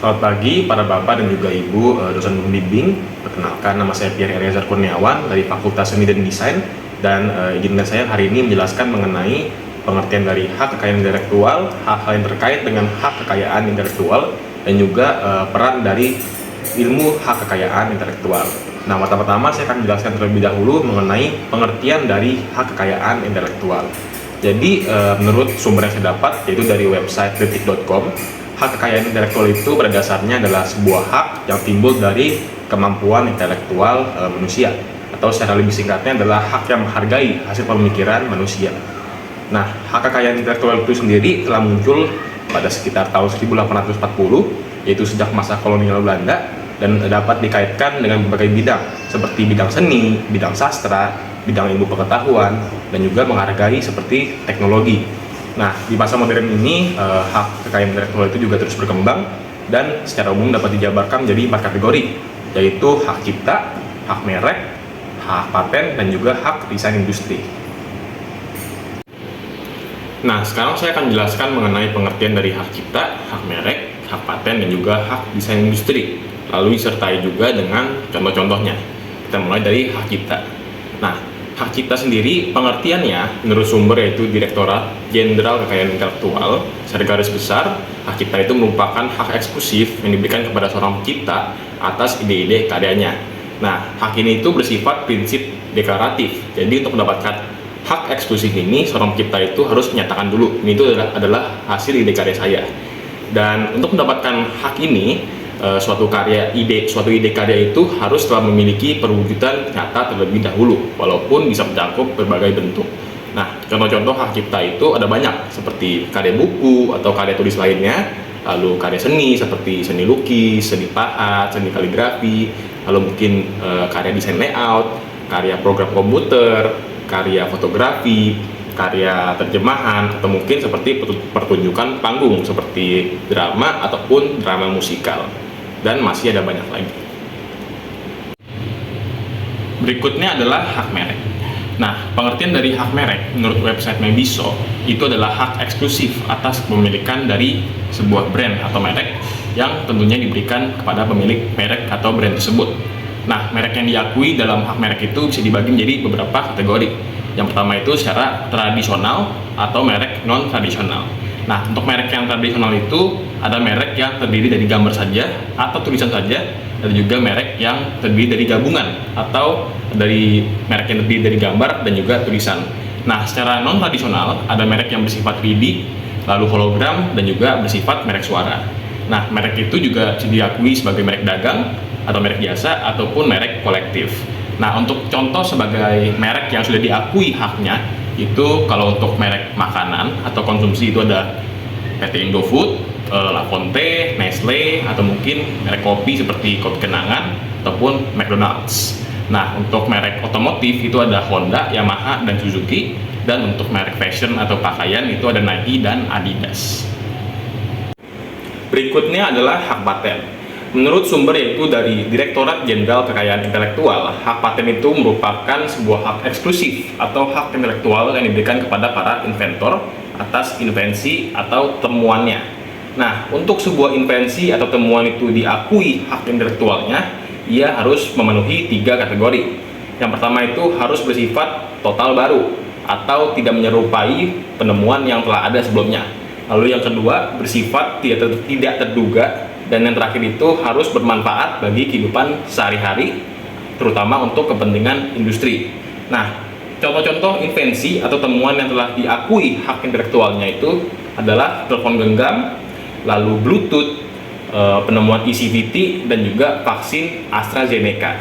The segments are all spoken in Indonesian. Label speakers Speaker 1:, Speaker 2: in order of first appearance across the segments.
Speaker 1: Selamat pagi para bapak dan juga ibu dosen pembimbing. Perkenalkan, nama saya Pierre Eliezer Kurniawan dari Fakultas Seni dan Desain, dan izinkan saya hari ini menjelaskan mengenai pengertian dari hak kekayaan intelektual, hal-hal yang terkait dengan hak kekayaan intelektual, dan juga peran dari ilmu hak kekayaan intelektual. Nah, pertama-tama saya akan menjelaskan terlebih dahulu mengenai pengertian dari hak kekayaan intelektual. Jadi, menurut sumber yang saya dapat, yaitu dari website detik.com, hak kekayaan intelektual itu pada dasarnya adalah sebuah hak yang timbul dari kemampuan intelektual manusia, atau secara lebih singkatnya adalah hak yang menghargai hasil pemikiran manusia. Nah, hak kekayaan intelektual itu sendiri telah muncul pada sekitar tahun 1840, yaitu sejak masa kolonial Belanda, dan dapat dikaitkan dengan berbagai bidang, seperti bidang seni, bidang sastra, bidang ilmu pengetahuan, dan juga menghargai seperti teknologi. Nah, di masa modern ini, hak kekayaan intelektual itu juga terus berkembang, dan secara umum dapat dijabarkan menjadi 4 kategori, yaitu hak cipta, hak merek, hak paten, dan juga hak desain industri. Nah, sekarang saya akan menjelaskan mengenai pengertian dari hak cipta, hak merek, hak paten, dan juga hak desain industri, lalu disertai juga dengan contoh-contohnya. Kita mulai dari hak cipta. Nah, hak cipta sendiri pengertiannya menurut sumber yaitu Direktorat Jenderal Kekayaan Intelektual. Secara garis besar, hak cipta itu merupakan hak eksklusif yang diberikan kepada seorang pencipta atas ide-ide karyanya. Nah, hak ini itu bersifat prinsip deklaratif. Jadi untuk mendapatkan hak eksklusif ini, seorang pencipta itu harus menyatakan dulu, ini itu adalah hasil ide karya saya. Dan untuk mendapatkan hak ini, suatu ide karya itu harus telah memiliki perwujudan nyata terlebih dahulu, walaupun bisa mencakup berbagai bentuk. Nah, contoh-contoh hak cipta itu ada banyak, seperti karya buku atau karya tulis lainnya, lalu karya seni seperti seni lukis, seni pahat, seni kaligrafi, lalu mungkin karya desain layout, karya program komputer, karya fotografi, karya terjemahan, atau mungkin seperti pertunjukan panggung seperti drama ataupun drama musikal. Dan masih ada banyak lagi. Berikutnya adalah hak merek. Nah, pengertian dari hak merek menurut website Mebiso itu adalah hak eksklusif atas kepemilikan dari sebuah brand atau merek yang tentunya diberikan kepada pemilik merek atau brand tersebut. Nah, merek yang diakui dalam hak merek itu bisa dibagi menjadi beberapa kategori. Yang pertama itu secara tradisional atau merek non-tradisional. Nah, untuk merek yang tradisional itu ada merek yang terdiri dari gambar saja atau tulisan saja, dan juga merek yang terdiri dari gabungan atau dari merek yang terdiri dari gambar dan juga tulisan. Nah, secara non-tradisional ada merek yang bersifat 3D, lalu hologram, dan juga bersifat merek suara. Nah, merek itu juga diakui sebagai merek dagang atau merek jasa ataupun merek kolektif. Nah, untuk contoh sebagai merek yang sudah diakui haknya, itu kalau untuk merek makanan atau konsumsi itu ada PT Indofood, Lafonte, Nestle, atau mungkin merek kopi seperti Kopi Kenangan ataupun McDonald's. Nah, untuk merek otomotif itu ada Honda, Yamaha, dan Suzuki, dan untuk merek fashion atau pakaian itu ada Nike dan Adidas. Berikutnya adalah hak paten. Menurut sumber yaitu dari Direktorat Jenderal Kekayaan Intelektual, hak paten itu merupakan sebuah hak eksklusif atau hak intelektual yang diberikan kepada para inventor atas invensi atau temuannya. Nah, untuk sebuah invensi atau temuan itu diakui hak intelektualnya, ia harus memenuhi 3 kategori. Yang pertama itu harus bersifat total baru atau tidak menyerupai penemuan yang telah ada sebelumnya. Lalu yang kedua bersifat tidak terduga. Dan yang terakhir itu harus bermanfaat bagi kehidupan sehari-hari, terutama untuk kepentingan industri. Nah, contoh-contoh invensi atau temuan yang telah diakui hak intelektualnya itu adalah telepon genggam, lalu Bluetooth, penemuan eCVT, dan juga vaksin AstraZeneca.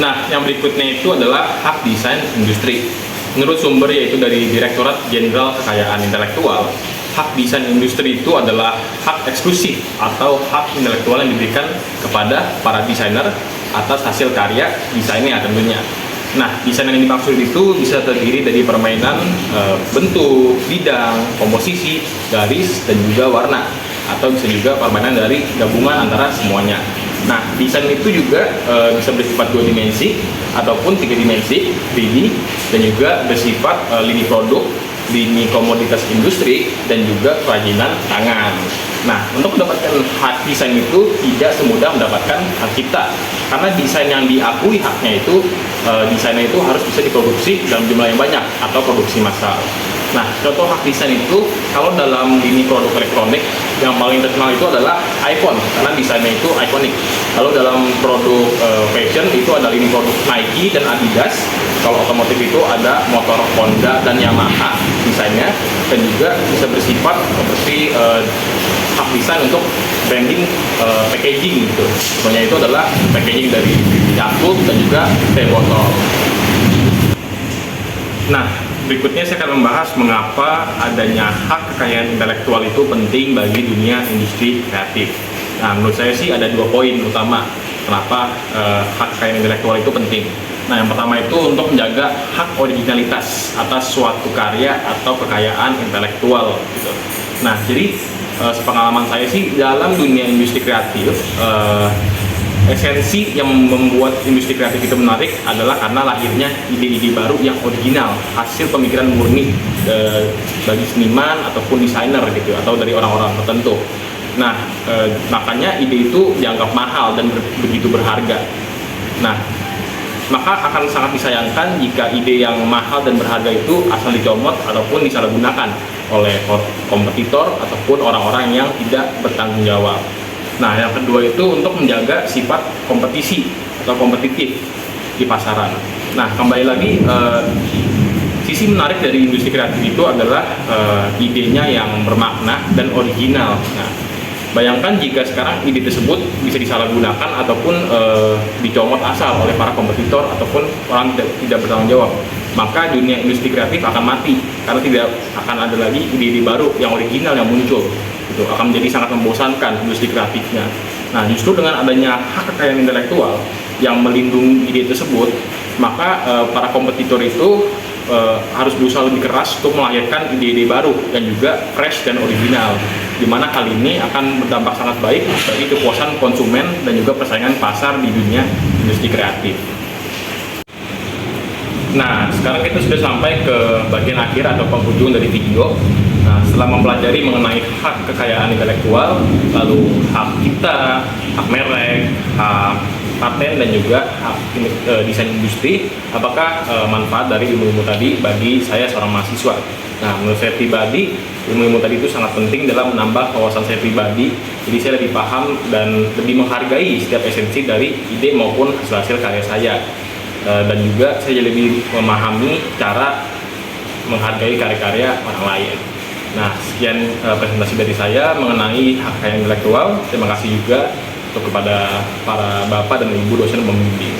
Speaker 1: Nah, yang berikutnya itu adalah hak desain industri. Menurut sumber yaitu dari Direktorat Jenderal Kekayaan Intelektual, hak desain industri itu adalah hak eksklusif atau hak intelektual yang diberikan kepada para desainer atas hasil karya desainnya tentunya. Nah, desain yang dimaksud itu bisa terdiri dari permainan bentuk, bidang, komposisi, garis, dan juga warna, atau bisa juga permainan dari gabungan antara semuanya. Nah, desain itu juga bisa bersifat 2 dimensi ataupun 3 dimensi, 3D, dan juga bersifat lini produk, lini komoditas industri, dan juga kerajinan tangan. Nah, untuk mendapatkan hak desain itu tidak semudah mendapatkan hak cipta, karena desain yang diakui haknya itu, desainnya itu harus bisa diproduksi dalam jumlah yang banyak atau produksi massal. Nah, contoh hak desain itu, kalau dalam lini produk elektronik, yang paling terkenal itu adalah iPhone, karena desainnya itu ikonik. Lalu dalam produk fashion itu ada lini produk Nike dan Adidas. Kalau otomotif itu ada motor Honda dan Yamaha desainnya, dan juga bisa bersifat seperti hak desain untuk branding packaging gitu. Contohnya itu adalah packaging dari Yakult dan juga teh botol. Nah, berikutnya saya akan membahas mengapa adanya hak kekayaan intelektual itu penting bagi dunia industri kreatif. Nah, menurut saya sih ada 2 poin utama kenapa hak kekayaan intelektual itu penting. Nah, yang pertama itu untuk menjaga hak originalitas atas suatu karya atau kekayaan intelektual gitu. Nah, jadi sepengalaman saya sih dalam dunia industri kreatif, esensi yang membuat industri kreatif itu menarik adalah karena lahirnya ide-ide baru yang original, hasil pemikiran murni bagi seniman ataupun desainer gitu, atau dari orang-orang tertentu. Nah, makanya ide itu dianggap mahal dan begitu berharga. Nah, maka akan sangat disayangkan jika ide yang mahal dan berharga itu asal dicomot ataupun disalahgunakan oleh kompetitor ataupun orang-orang yang tidak bertanggung jawab. Nah, yang kedua itu untuk menjaga sifat kompetisi atau kompetitif di pasaran. Nah, kembali lagi, sisi menarik dari industri kreatif itu adalah idenya yang bermakna dan original. Nah, bayangkan jika sekarang ide tersebut bisa disalahgunakan ataupun dicomot asal oleh para kompetitor ataupun orang tidak bertanggung jawab, maka dunia industri kreatif akan mati karena tidak akan ada lagi ide-ide baru yang original yang muncul. Itu akan menjadi sangat membosankan industri kreatifnya. Nah, justru dengan adanya hak kekayaan intelektual yang melindungi ide tersebut, maka para kompetitor itu harus berusaha lebih keras untuk melahirkan ide-ide baru dan juga fresh dan original, di mana hal ini akan berdampak sangat baik bagi kepuasan konsumen dan juga persaingan pasar di dunia industri kreatif. Nah, sekarang kita sudah sampai ke bagian akhir atau penghujung dari video. Nah, setelah mempelajari mengenai hak kekayaan intelektual, lalu hak cipta, hak merek, hak paten, dan juga hak desain industri, apakah manfaat dari ilmu-ilmu tadi bagi saya seorang mahasiswa? Nah, menurut saya pribadi, ilmu-ilmu tadi itu sangat penting dalam menambah wawasan saya pribadi. Jadi saya lebih paham dan lebih menghargai setiap esensi dari ide maupun hasil-hasil karya saya. Dan juga saya lebih memahami cara menghargai karya-karya orang lain. Nah, sekian presentasi dari saya mengenai hak kekayaan intelektual. Terima kasih juga untuk kepada para bapak dan ibu dosen pembimbing.